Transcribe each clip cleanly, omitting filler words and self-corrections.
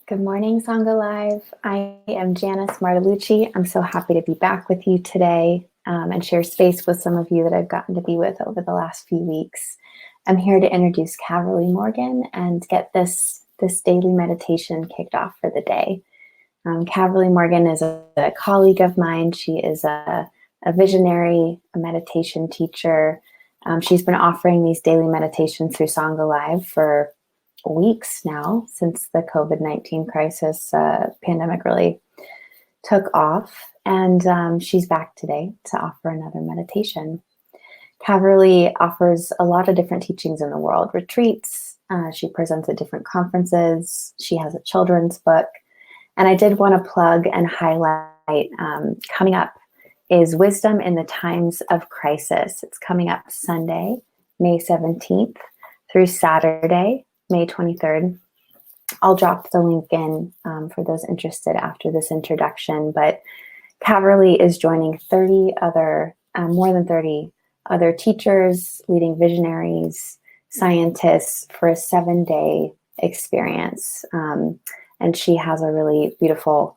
Good morning, Sangha Live. I am Janice Martellucci. I'm so happy to be back with you today and share space with some of you that I've gotten to be with over the last few weeks. I'm here to introduce Caverly Morgan and get this daily meditation kicked off for the day. Caverly Morgan is a colleague of mine. She is a visionary, a meditation teacher. She's been offering these daily meditations through Sangha Live for weeks now, since the COVID-19 crisis pandemic really took off. And she's back today to offer another meditation. Caverly offers a lot of different teachings in the world, retreats. She presents at different conferences. She has a children's book. And I did want to plug and highlight coming up is Wisdom in the Times of Crisis. It's coming up Sunday, May 17th through Saturday, May 23rd. I'll drop the link in for those interested after this introduction, but Caverly is joining more than 30 other teachers, leading visionaries, scientists for a 7-day experience. And she has a really beautiful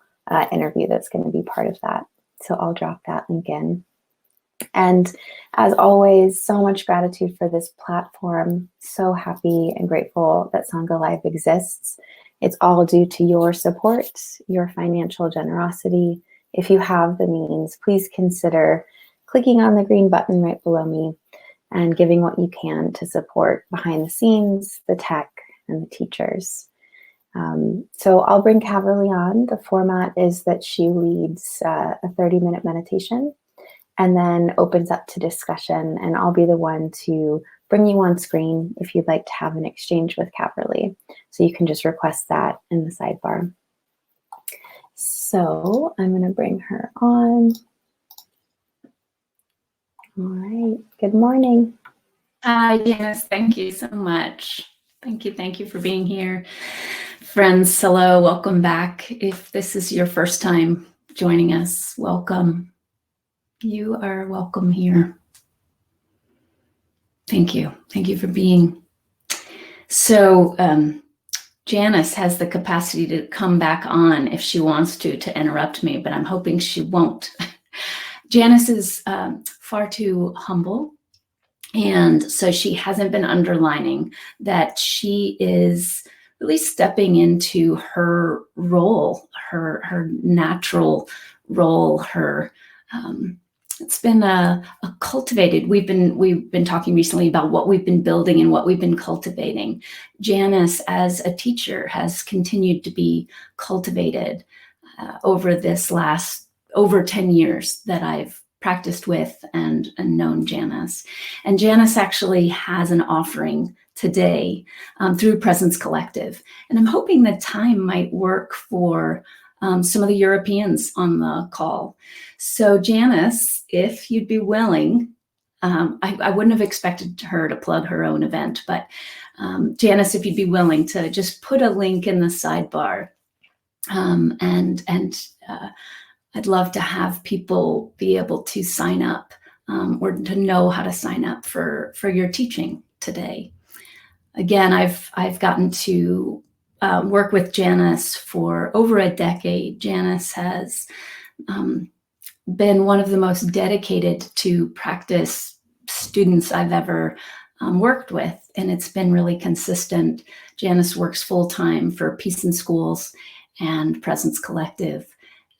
interview that's going to be part of that. So I'll drop that link in. And as always, so much gratitude for this platform. So happy and grateful that Sangha Live exists. It's all due to your support, your financial generosity. If you have the means, please consider clicking on the green button right below me and giving what you can to support behind the scenes, the tech, and the teachers. So I'll bring Caverly on. The format is that she leads a 30-minute meditation and then opens up to discussion, and I'll be the one to bring you on screen if you'd like to have an exchange with Caverly. So you can just request that in the sidebar. So I'm going to bring her on. All right. Good morning. Hi, Janice. Thank you so much. Thank you for being here. Friends, hello, welcome back. If this is your first time joining us, welcome. You are welcome here. Thank you. Thank you for being. So Janice has the capacity to come back on if she wants to interrupt me, but I'm hoping she won't. Janice is far too humble. And so she hasn't been underlining that she is really stepping into her role, her natural role, it's been a cultivated. We've been talking recently about what we've been building and what we've been cultivating. Janice, as a teacher, has continued to be cultivated over this last over 10 years that I've practiced with and known Janice. And Janice actually has an offering today through Presence Collective. And I'm hoping that time might work for some of the Europeans on the call. So Janice, if you'd be willing, I wouldn't have expected her to plug her own event, but Janice, if you'd be willing to just put a link in the sidebar I'd love to have people be able to sign up or to know how to sign up for your teaching today. Again, I've gotten to work with Janice for over a decade. Janice has been one of the most dedicated to practice students I've ever worked with, and it's been really consistent. Janice works full-time for Peace in Schools and Presence Collective,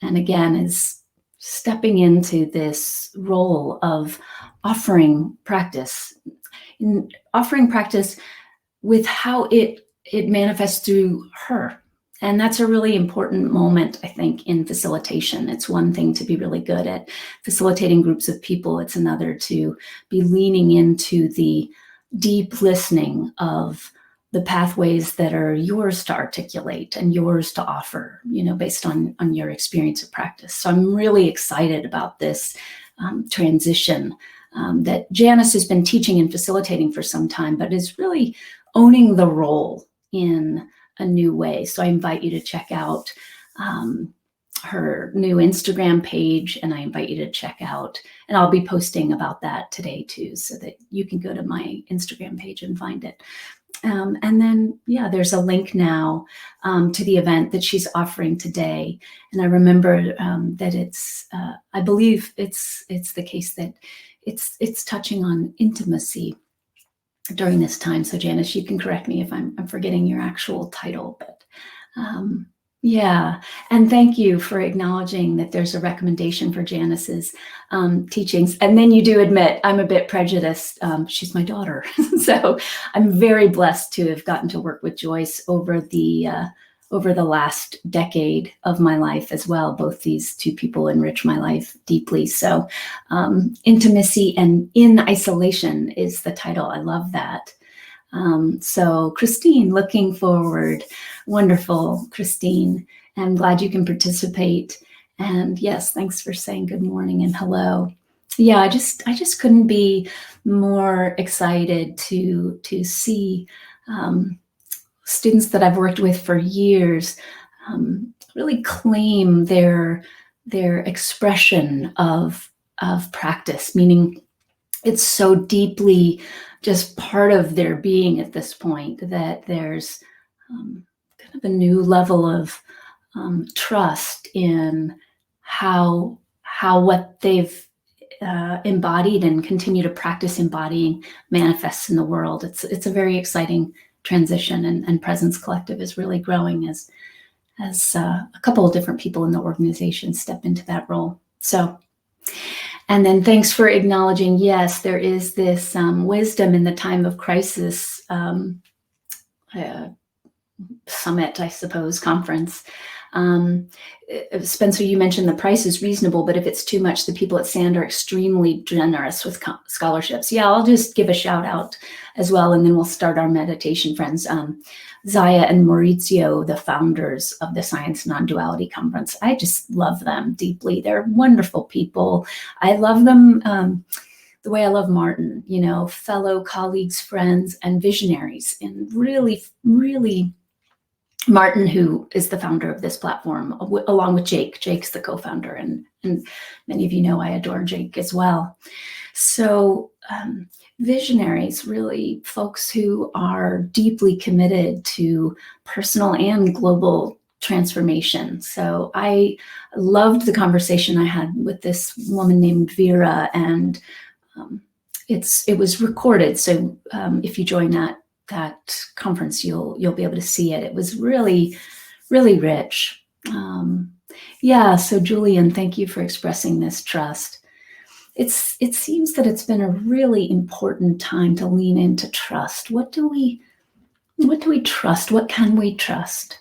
and again is stepping into this role of offering practice with how it manifests through her. And that's a really important moment, I think, in facilitation. It's one thing to be really good at facilitating groups of people. It's another to be leaning into the deep listening of the pathways that are yours to articulate and yours to offer, based on your experience of practice. So I'm really excited about this transition that Janice has been teaching and facilitating for some time, but is really owning the role in a new way. So I invite you to check out her new Instagram page, and I invite you to check out, and I'll be posting about that today too, so that you can go to my Instagram page and find it. And then, yeah, there's a link now to the event that she's offering today. And I remember that it's, I believe it's the case that it's touching on intimacy during this time. So Janice, you can correct me if I'm forgetting your actual title, but yeah. And thank you for acknowledging that there's a recommendation for Janice's teachings. And then you do admit I'm a bit prejudiced. She's my daughter. So I'm very blessed to have gotten to work with Joyce over the last decade of my life as well. Both these two people enrich my life deeply. So Intimacy and in Isolation is the title. I love that. So Christine, looking forward. Wonderful, Christine. I'm glad you can participate. And yes, thanks for saying good morning and hello. Yeah, I just couldn't be more excited to see students that I've worked with for years really claim their expression of practice, meaning it's so deeply just part of their being at this point that there's kind of a new level of trust in how what they've embodied and continue to practice embodying manifests in the world. It's a very exciting transition, and Presence Collective is really growing as a couple of different people in the organization step into that role. So. And then thanks for acknowledging, yes, there is this wisdom in the time of crisis summit, I suppose, conference. Spencer, you mentioned the price is reasonable, but if it's too much, the people at SAND are extremely generous with scholarships. Yeah, I'll just give a shout out as well, and then we'll start our meditation friends. Zaya and Maurizio, the founders of the Science Non-Duality Conference. I just love them deeply. They're wonderful people. I love them the way I love Martin, fellow colleagues, friends, and visionaries. And really, really, Martin, who is the founder of this platform, along with Jake. Jake's the co-founder, and many of you know I adore Jake as well. So visionaries, really folks who are deeply committed to personal and global transformation. So I loved the conversation I had with this woman named Vera, and it was recorded. So if you join that conference, you'll be able to see it. It was really, really rich. Yeah. So Julian, thank you for expressing this trust. It seems that it's been a really important time to lean into trust. What do we trust? What can we trust?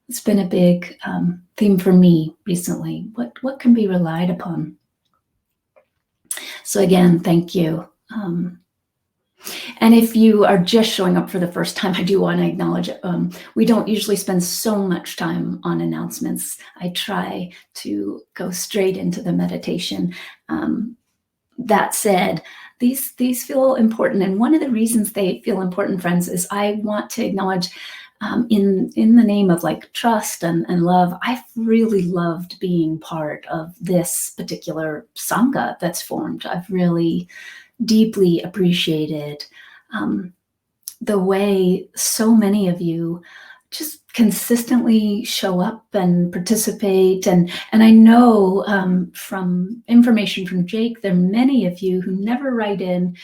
It's been a big theme for me recently. What can be relied upon? So again, thank you. And if you are just showing up for the first time, I do want to acknowledge we don't usually spend so much time on announcements. I try to go straight into the meditation. That said, these feel important. And one of the reasons they feel important, friends, is I want to acknowledge in the name of like trust and love, I've really loved being part of this particular Sangha that's formed. I've really deeply appreciated the way so many of you just consistently show up and participate. And I know from information from Jake, there are many of you who never write in,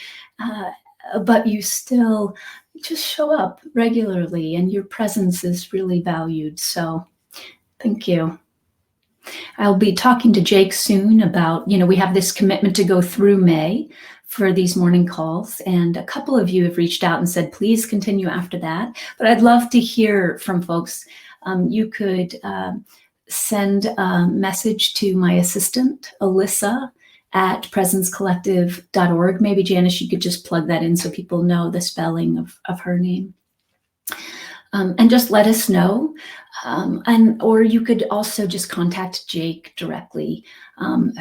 but you still just show up regularly, and your presence is really valued. So thank you. I'll be talking to Jake soon about, we have this commitment to go through May for these morning calls, and a couple of you have reached out and said, please continue after that. But I'd love to hear from folks. You could send a message to my assistant, Alyssa, at presencecollective.org. Maybe Janice, you could just plug that in so people know the spelling of her name. And just let us know. Or you could also just contact Jake directly,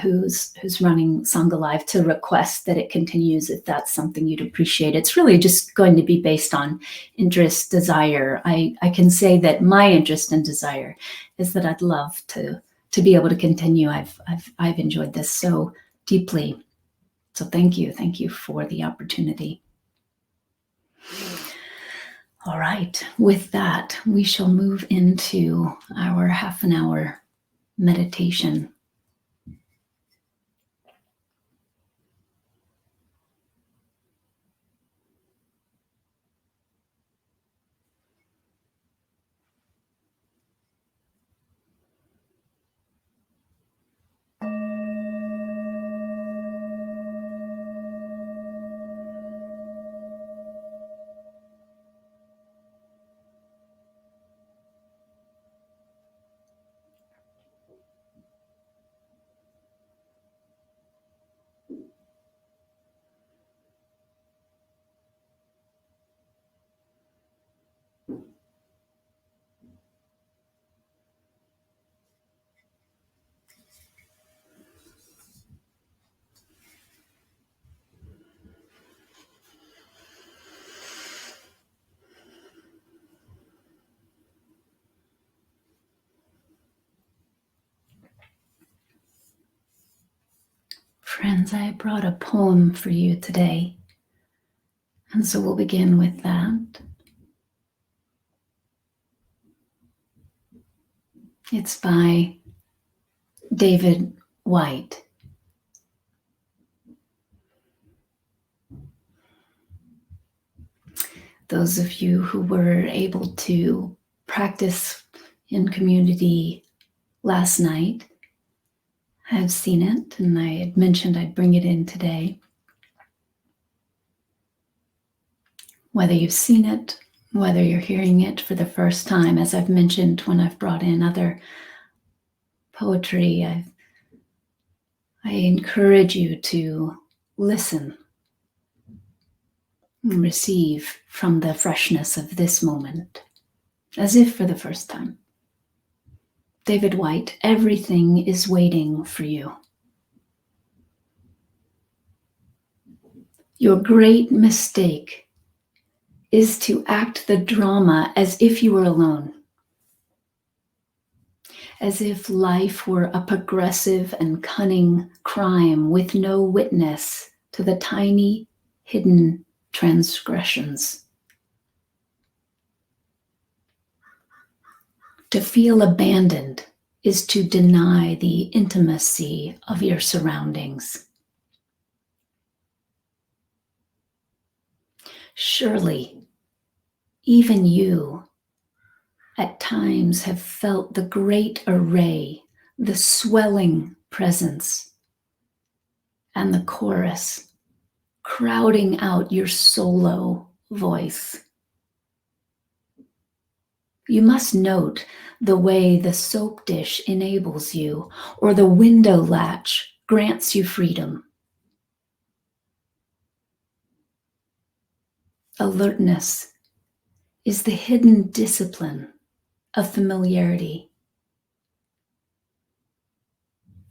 who's running Sangha Live, to request that it continues if that's something you'd appreciate. It's really just going to be based on interest, desire. I can say that my interest and desire is that I'd love to be able to continue. I've enjoyed this so deeply. So thank you for the opportunity. All right, with that, we shall move into our half an hour meditation. Friends, I brought a poem for you today, and so we'll begin with that. It's by David White. Those of you who were able to practice in community last night have seen it, and I had mentioned I'd bring it in today. Whether you've seen it, whether you're hearing it for the first time, as I've mentioned when I've brought in other poetry, I encourage you to listen and receive from the freshness of this moment, as if for the first time. David White, everything is waiting for you. Your great mistake is to act the drama as if you were alone, as if life were a progressive and cunning crime with no witness to the tiny, hidden transgressions. To feel abandoned is to deny the intimacy of your surroundings. Surely, even you at times have felt the great array, the swelling presence, and the chorus crowding out your solo voice. You must note the way the soap dish enables you, or the window latch grants you freedom. Alertness is the hidden discipline of familiarity.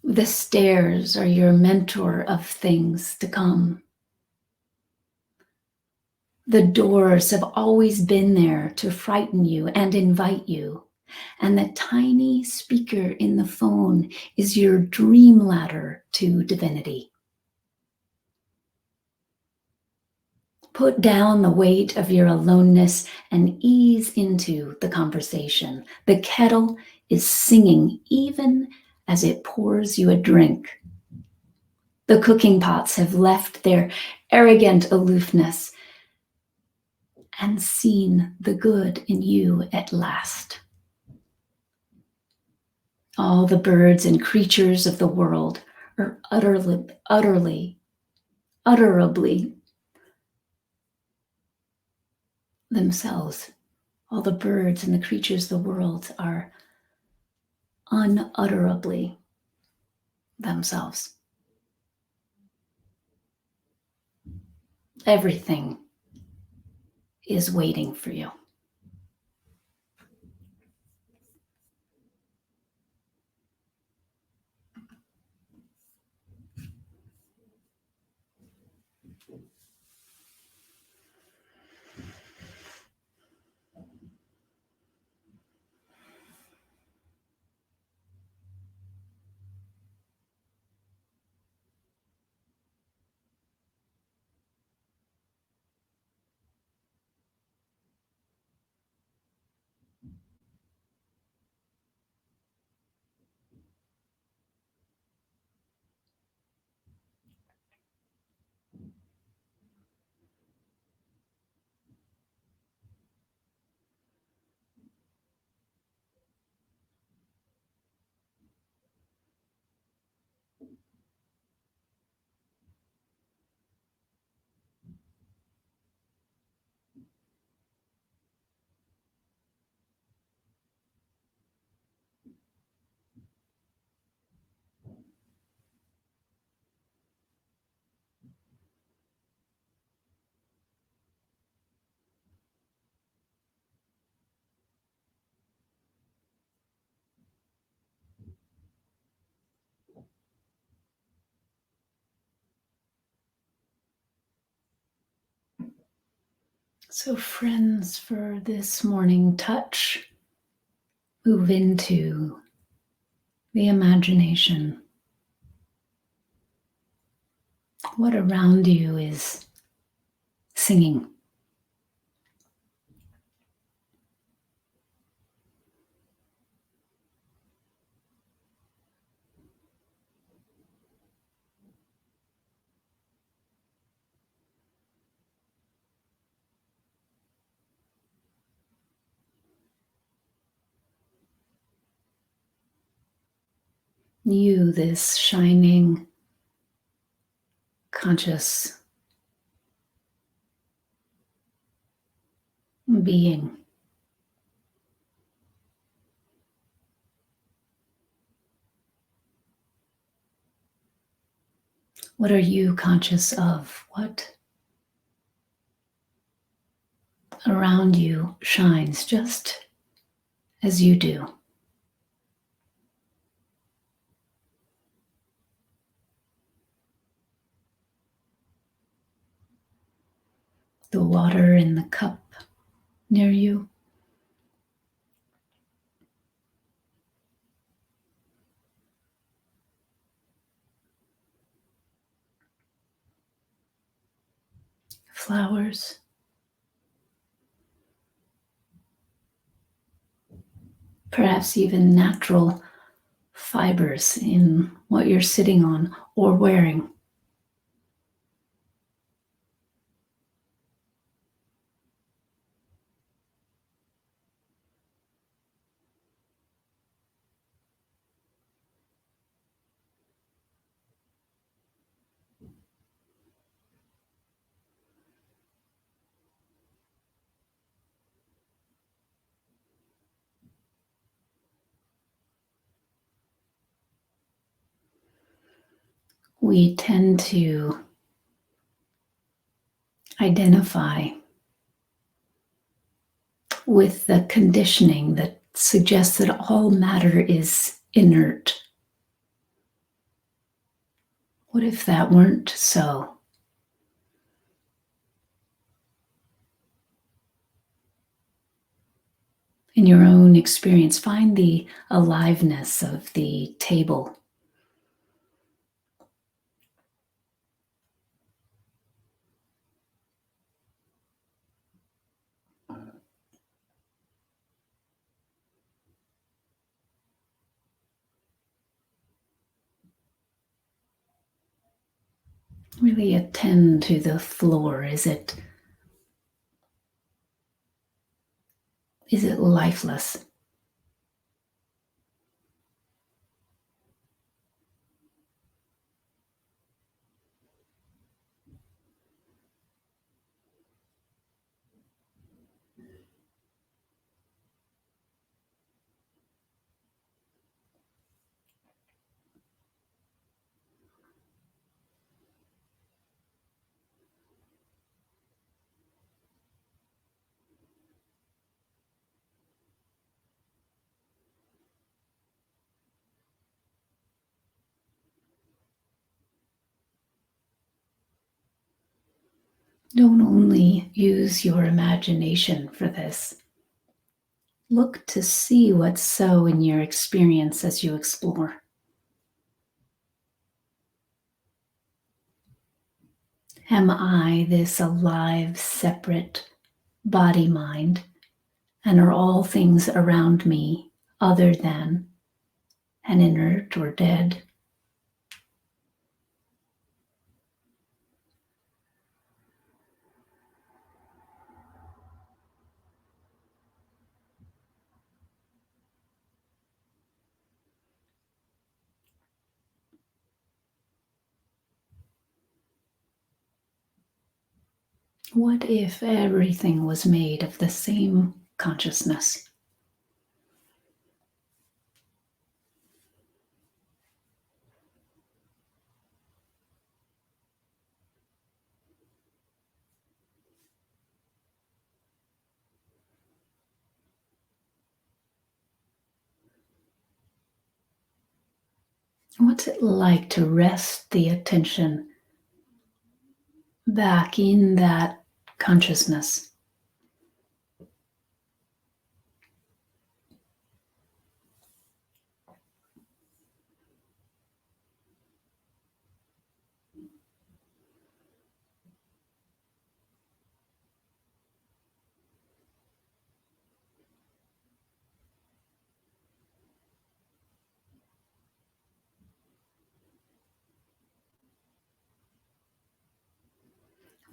The stairs are your mentor of things to come. The doors have always been there to frighten you and invite you. And the tiny speaker in the phone is your dream ladder to divinity. Put down the weight of your aloneness and ease into the conversation. The kettle is singing even as it pours you a drink. The cooking pots have left their arrogant aloofness and seen the good in you at last. All the birds and creatures of the world are utterably themselves. All the birds and the creatures of the world are unutterably themselves. Everything is waiting for you. So, friends, for this morning touch, move into the imagination. What around you is singing? You, this shining, conscious being. What are you conscious of? What around you shines just as you do? The water in the cup near you. Flowers. Perhaps even natural fibers in what you're sitting on or wearing. We tend to identify with the conditioning that suggests that all matter is inert. What if that weren't so? In your own experience, find the aliveness of the table. Really attend to the floor. Is it lifeless? Don't only use your imagination for this. Look to see what's so in your experience as you explore. Am I this alive, separate body-mind? And are all things around me other than and inert or dead? What if everything was made of the same consciousness? What's it like to rest the attention back in that consciousness?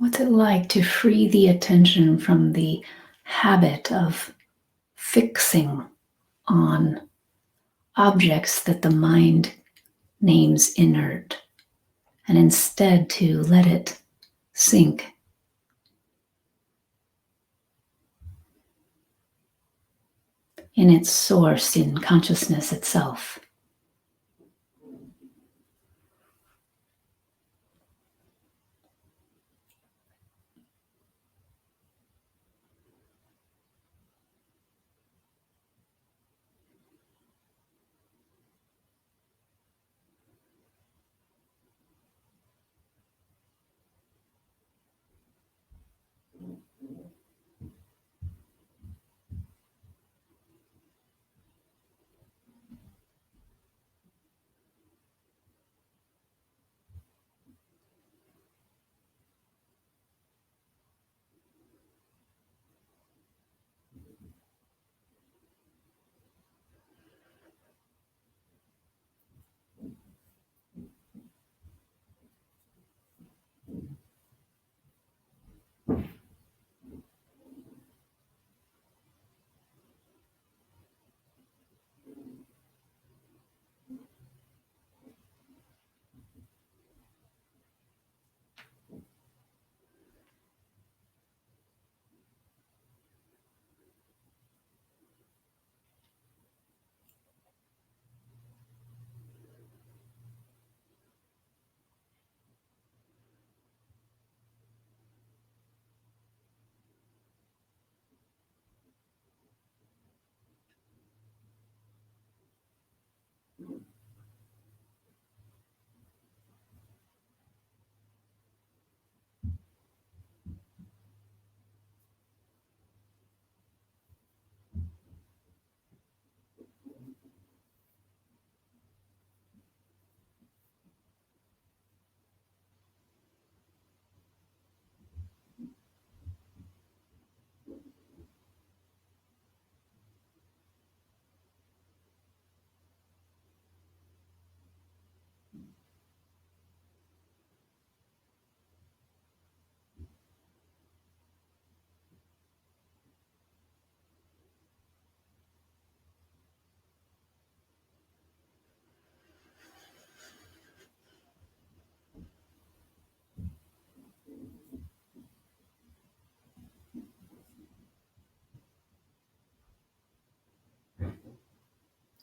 What's it like to free the attention from the habit of fixing on objects that the mind names inert, and instead to let it sink in its source, in consciousness itself?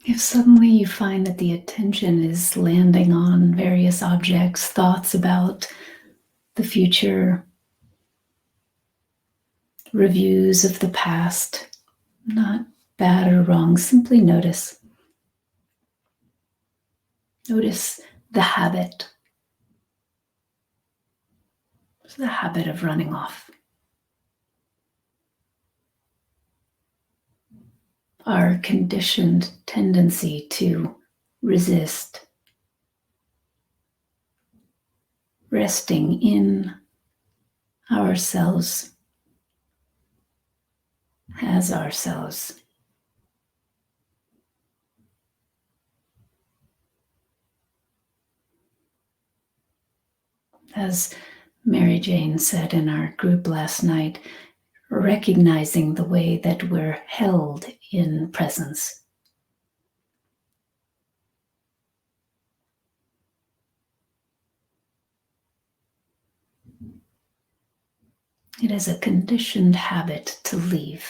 If suddenly you find that the attention is landing on various objects, thoughts about the future, reviews of the past, not bad or wrong, simply notice. Notice the habit of running off. Our conditioned tendency to resist, resting in ourselves as ourselves. As Mary Jane said in our group last night, recognizing the way that we're held in presence. It is a conditioned habit to leave.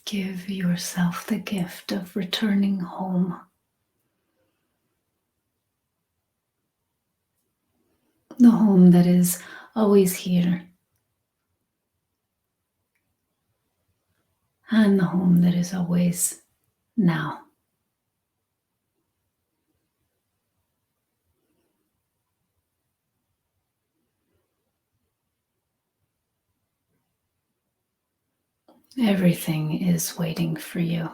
Give yourself the gift of returning home. the home that is always here, and the home that is always now. Everything is waiting for you.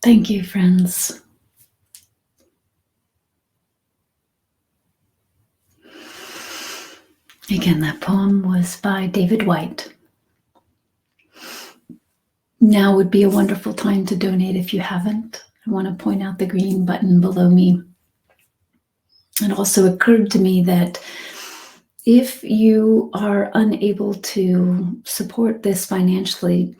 Thank you, friends. Again, that poem was by David White. Now would be a wonderful time to donate if you haven't. I want to point out the green button below me. It also occurred to me that if you are unable to support this financially,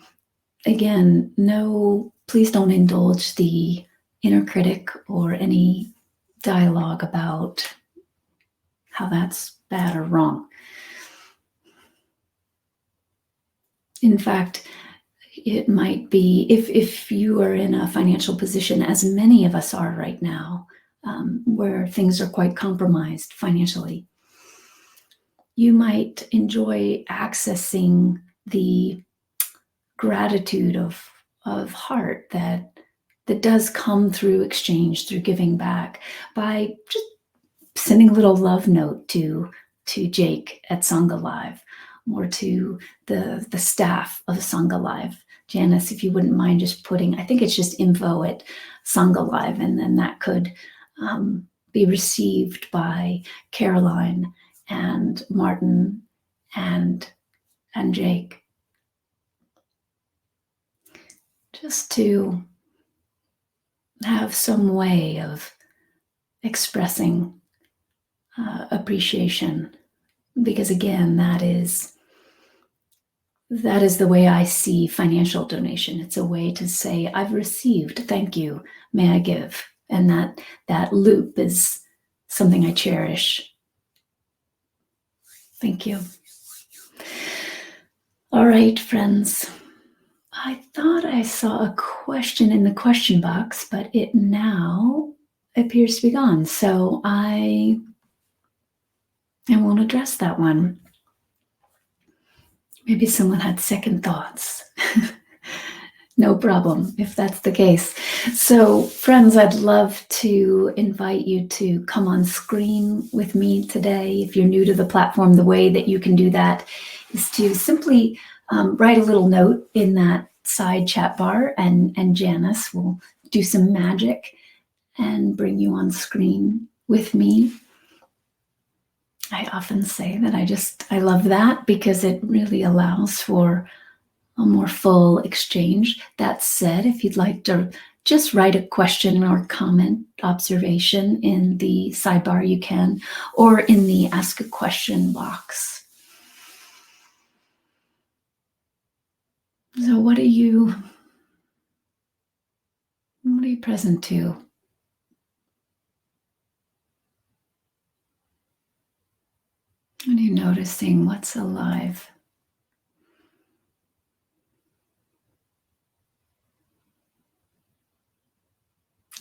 again, no, please don't indulge the inner critic or any dialogue about how that's bad or wrong. In fact, it might be, if you are in a financial position, as many of us are right now, where things are quite compromised financially, you might enjoy accessing the gratitude of heart that does come through exchange, through giving back, by just sending a little love note to Jake at Sangha Live, or to the staff of Sangha Live. Janice, if you wouldn't mind just putting, I think it's just info at Sangha Live, and then that could be received by Caroline and Martin and Jake. Just to have some way of expressing appreciation, because again, that is the way I see financial donation. It's a way to say, I've received, thank you, may I give? And that loop is something I cherish. Thank you. All right, friends. I thought I saw a question in the question box, but it now appears to be gone. So I won't address that one. Maybe someone had second thoughts. No problem if that's the case. So friends, I'd love to invite you to come on screen with me today. If you're new to the platform, the way that you can do that is to simply write a little note in that side chat bar, and Janice will do some magic and bring you on screen with me. I often say that I love that because it really allows for a more full exchange. That said, if you'd like to just write a question or comment, observation in the sidebar, you can, or in the ask a question box. So what are you present to? What are you noticing? What's alive?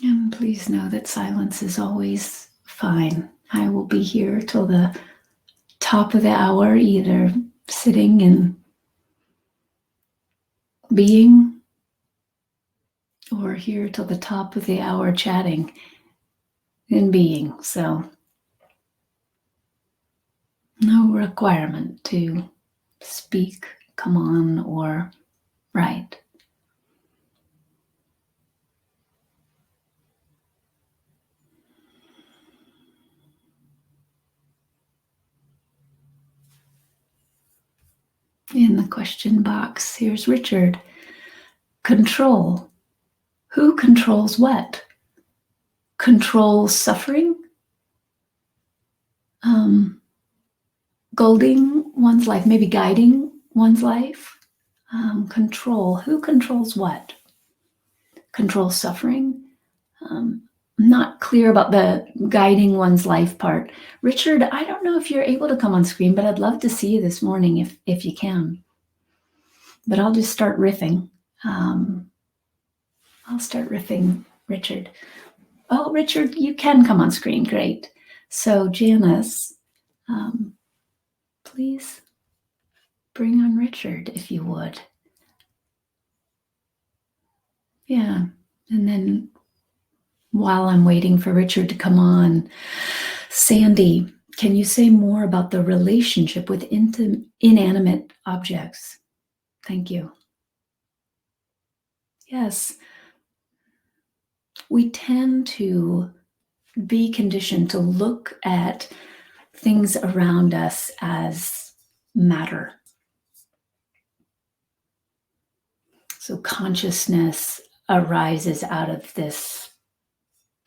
And please know that silence is always fine. I will be here till the top of the hour, either sitting and being, or here till the top of the hour chatting and being. So no requirement to speak, come on, or write. In the question box, here's Richard. Control. Who controls what? Controls suffering? Golding one's life, maybe guiding one's life. Control. Who controls what? Controls suffering? I'm not clear about the guiding one's life part. Richard, I don't know if you're able to come on screen, but I'd love to see you this morning if you can. But I'll just start riffing. I'll start riffing, Richard. Oh, Richard, you can come on screen. Great. So Janice, please bring on Richard if you would. Yeah. And then while I'm waiting for Richard to come on, Sandy, can you say more about the relationship with inanimate objects? Thank you. Yes. we tend to be conditioned to look at things around us as matter. So consciousness arises out of this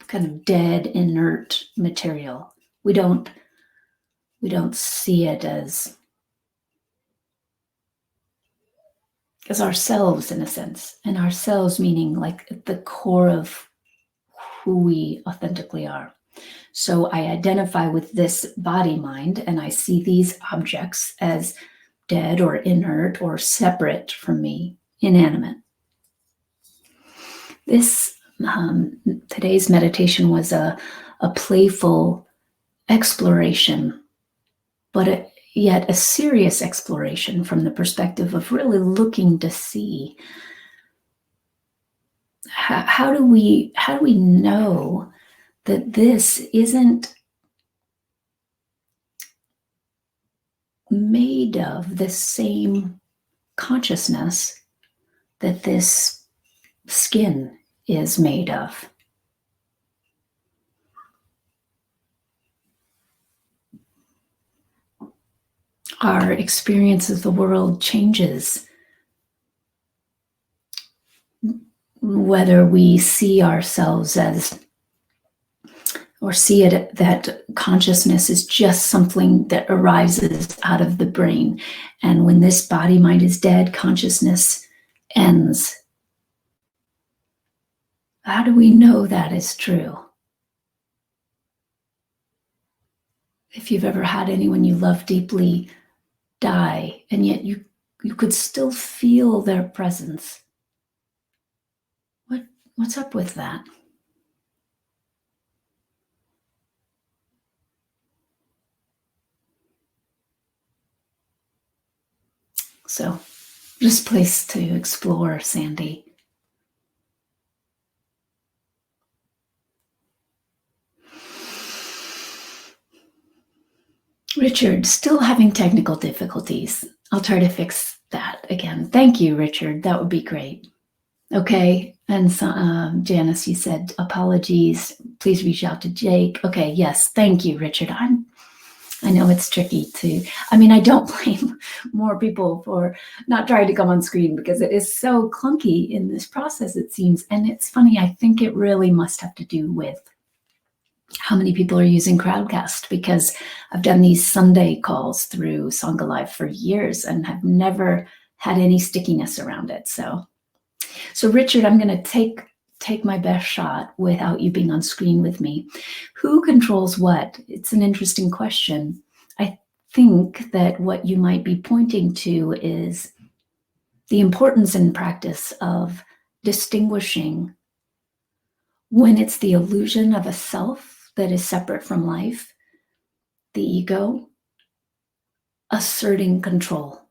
kind of dead, inert material. We don't see it as ourselves, in a sense, and ourselves meaning like at the core of who we authentically are. So I identify with this body mind, and I see these objects as dead or inert or separate from me, inanimate. This today's meditation was a playful exploration, but yet a serious exploration from the perspective of really looking to see how do we know that this isn't made of the same consciousness that this skin is made of. Our experience of the world changes whether we see ourselves as, or see it that consciousness is just something that arises out of the brain. And when this body mind is dead, consciousness ends. How do we know that is true? If you've ever had anyone you love deeply die, and yet you could still feel their presence, what's up with that? So, just place to explore, Sandy. Richard, still having technical difficulties. I'll try to fix that again. Thank you, Richard. That would be great. Okay. And so, Janice, you said apologies. Please reach out to Jake. Okay. Yes. Thank you, Richard. I know it's tricky I don't blame more people for not trying to come on screen because it is so clunky in this process, it seems. And it's funny, I think it really must have to do with how many people are using Crowdcast, because I've done these Sunday calls through Sangha Live for years and have never had any stickiness around it. So Richard, I'm going to take my best shot without you being on screen with me. Who controls what? It's an interesting question. I think that what you might be pointing to is the importance in practice of distinguishing when it's the illusion of a self that is separate from life, the ego, asserting control.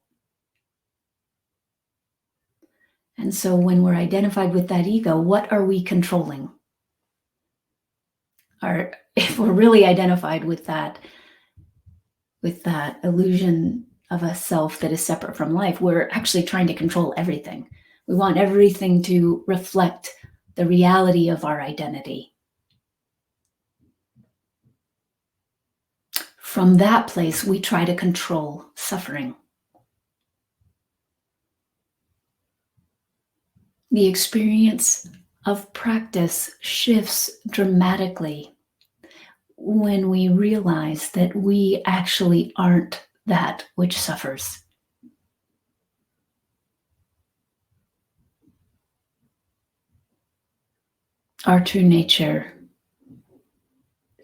And so when we're identified with that ego, what are we controlling? Or if we're really identified with that illusion of a self that is separate from life, we're actually trying to control everything. We want everything to reflect the reality of our identity. From that place, we try to control suffering. The experience of practice shifts dramatically when we realize that we actually aren't that which suffers. Our true nature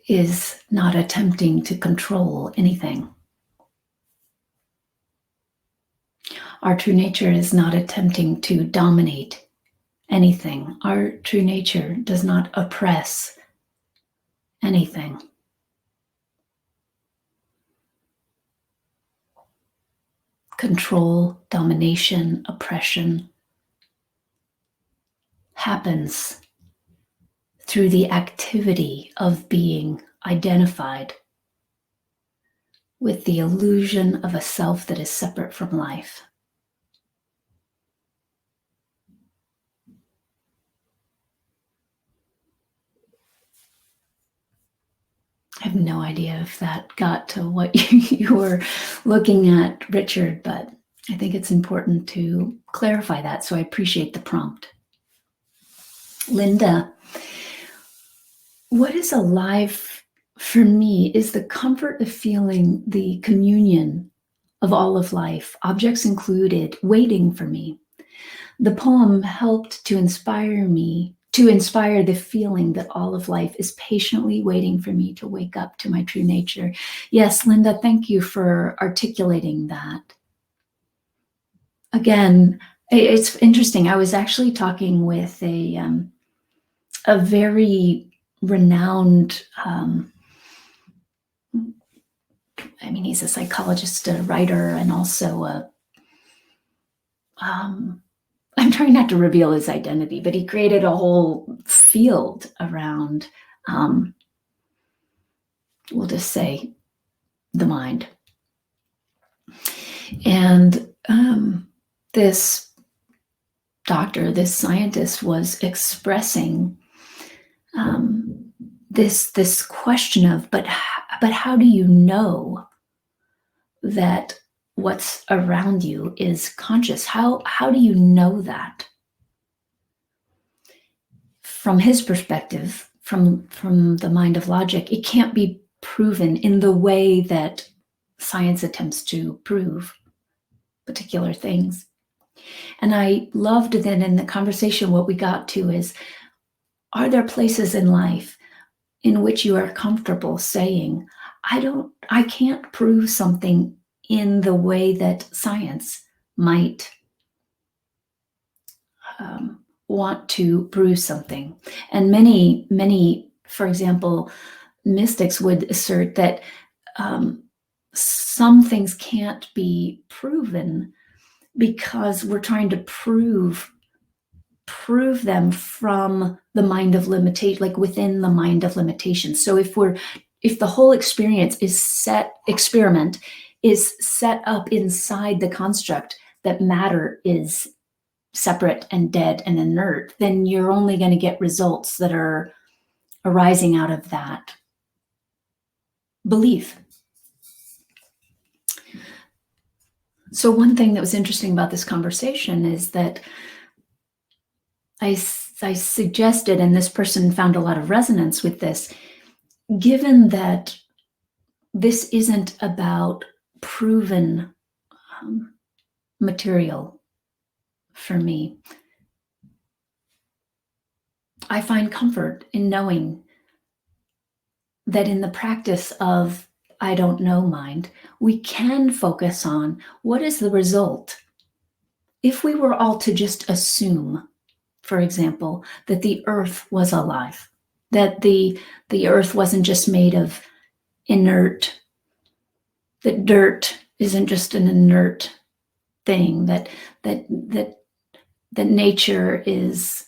is not attempting to control anything. Our true nature is not attempting to dominate anything. Our true nature does not oppress anything. Control, domination, oppression happens through the activity of being identified with the illusion of a self that is separate from life. I have no idea if that got to what you were looking at, Richard, but I think it's important to clarify that. So I appreciate the prompt. Linda, what is alive for me is the comfort of feeling the communion of all of life, objects included, waiting for me. The poem helped to inspire the feeling that all of life is patiently waiting for me to wake up to my true nature. Yes, Linda, thank you for articulating that. Again, it's interesting. I was actually talking with a very renowned, he's a psychologist, a writer, and also I'm trying not to reveal his identity, but he created a whole field around, we'll just say, the mind. And this doctor, this scientist, was expressing this question of, but how do you know that what's around you is conscious? How do you know that? From his perspective, from the mind of logic, it can't be proven in the way that science attempts to prove particular things. And I loved then in the conversation, what we got to is, are there places in life in which you are comfortable saying, I can't prove something in the way that science might want to prove something? And many, for example, mystics would assert that some things can't be proven because we're trying to prove them from the mind of limitation, like within the mind of limitation. So if the whole experiment is set up inside the construct that matter is separate and dead and inert, then you're only going to get results that are arising out of that belief. So one thing that was interesting about this conversation is that I suggested, and this person found a lot of resonance with this, given that this isn't about proven material for me, I find comfort in knowing that in the practice of I don't know mind, we can focus on what is the result. If we were all to just assume, for example, that the earth was alive, that the earth wasn't just made of inert, that dirt isn't just an inert thing, that nature is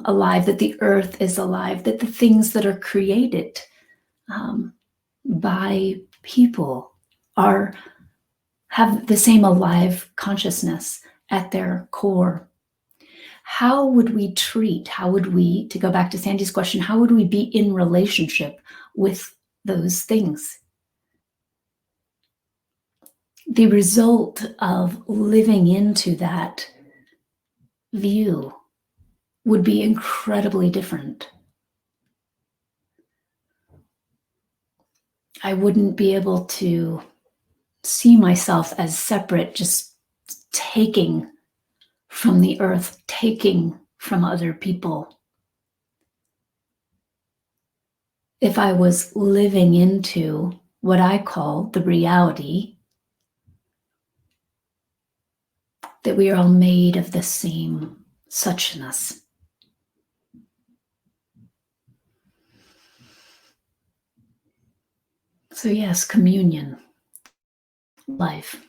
alive, that the earth is alive, that the things that are created by people have the same alive consciousness at their core. How would we, to go back to Sandy's question, how would we be in relationship with those things? The result of living into that view would be incredibly different. I wouldn't be able to see myself as separate, just taking from the earth, taking from other people. If I was living into what I call the reality that we are all made of the same suchness. So yes, communion, life.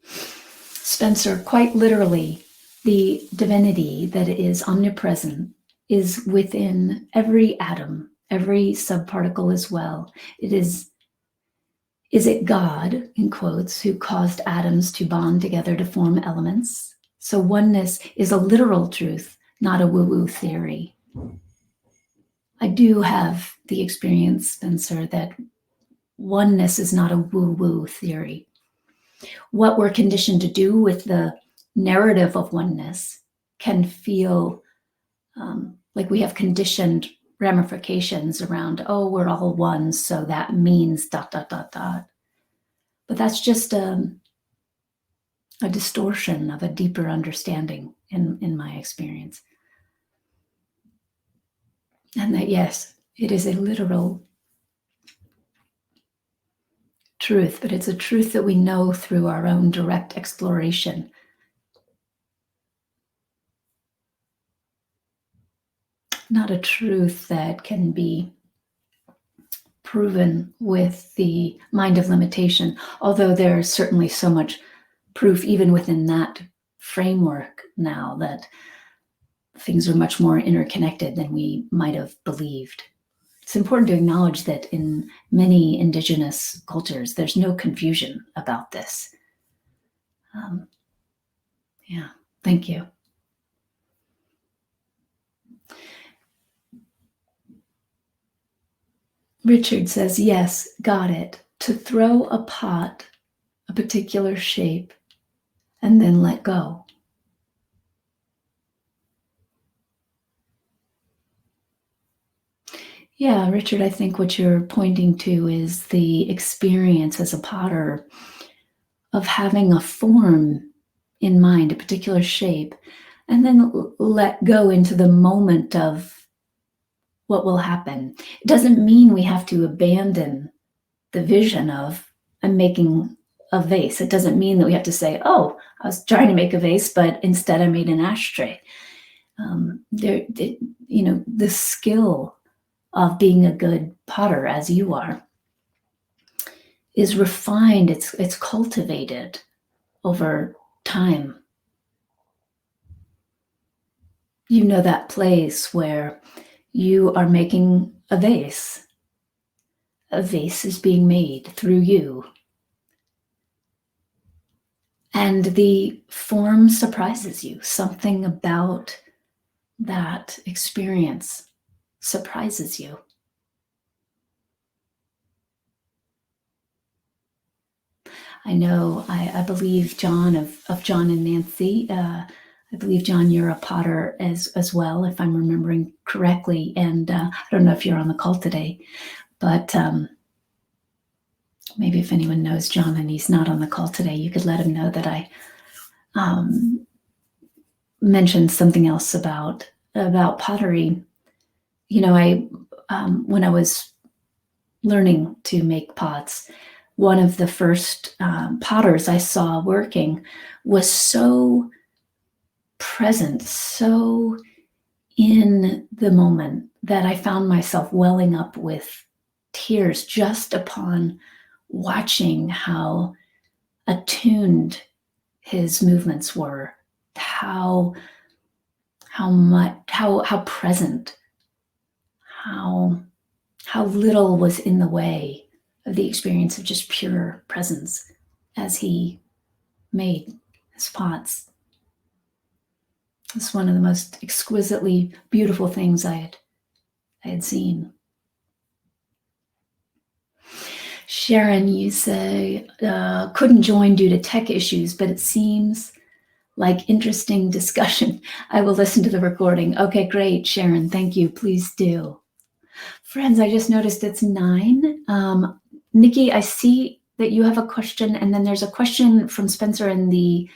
Spencer, quite literally, the divinity that is omnipresent is within every atom, every subparticle as well. Is it God, in quotes, who caused atoms to bond together to form elements? So oneness is a literal truth, not a woo-woo theory. I do have the experience, Spencer, that oneness is not a woo-woo theory. What we're conditioned to do with the narrative of oneness can feel like we have conditioned ramifications around, oh, we're all one, so that means ... But that's just a distortion of a deeper understanding in my experience. And that, yes, it is a literal truth, but it's a truth that we know through our own direct exploration. Not a truth that can be proven with the mind of limitation, although there's certainly so much proof even within that framework now that things are much more interconnected than we might have believed. It's important to acknowledge that in many indigenous cultures, there's no confusion about this. Yeah, thank you. Richard says, yes, got it. To throw a pot, a particular shape, and then let go. Yeah, Richard, I think what you're pointing to is the experience as a potter of having a form in mind, a particular shape, and then let go into the moment of what will happen. It doesn't mean we have to abandon the vision of I'm making a vase. It doesn't mean that we have to say, oh, I was trying to make a vase, but instead I made an ashtray. The skill of being a good potter, as you are, is refined. It's cultivated over time. You know that place where you are making a vase. A vase is being made through you. And the form surprises you. Something about that experience surprises you. I know, I believe John of John and Nancy, I believe, John, you're a potter as well, if I'm remembering correctly. And I don't know if you're on the call today, but maybe if anyone knows John and he's not on the call today, you could let him know that I mentioned something else about pottery. You know, when I was learning to make pots, one of the first potters I saw working was so present, so in the moment, that I found myself welling up with tears just upon watching how attuned his movements were, how present, how little was in the way of the experience of just pure presence as he made his pots. It's one of the most exquisitely beautiful things I had seen. Sharon, you say, couldn't join due to tech issues, but it seems like interesting discussion. I will listen to the recording. Okay, great, Sharon, thank you, please do. Friends, I just noticed it's 9. Nikki, I see that you have a question, and then there's a question from Spencer in the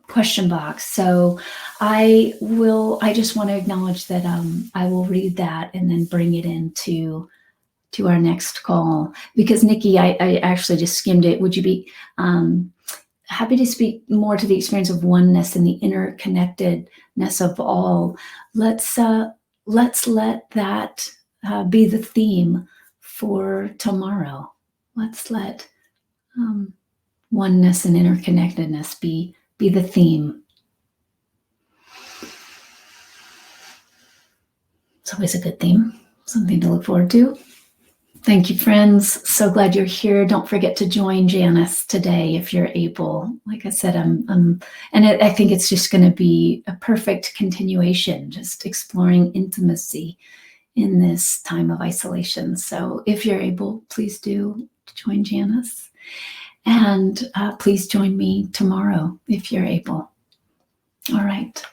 question box. So I just want to acknowledge that I will read that and then bring it into our next call, because Nikki, I actually just skimmed it. Would you be happy to speak more to the experience of oneness and the interconnectedness of all? Let's let that be the theme for tomorrow. Let's let oneness and interconnectedness be the theme. It's always a good theme, something to look forward to. Thank you, friends. So glad you're here. Don't forget to join Janice today if you're able. Like I said, I think it's just going to be a perfect continuation, just exploring intimacy in this time of isolation. So if you're able, please do join Janice. And please join me tomorrow if you're able. All right.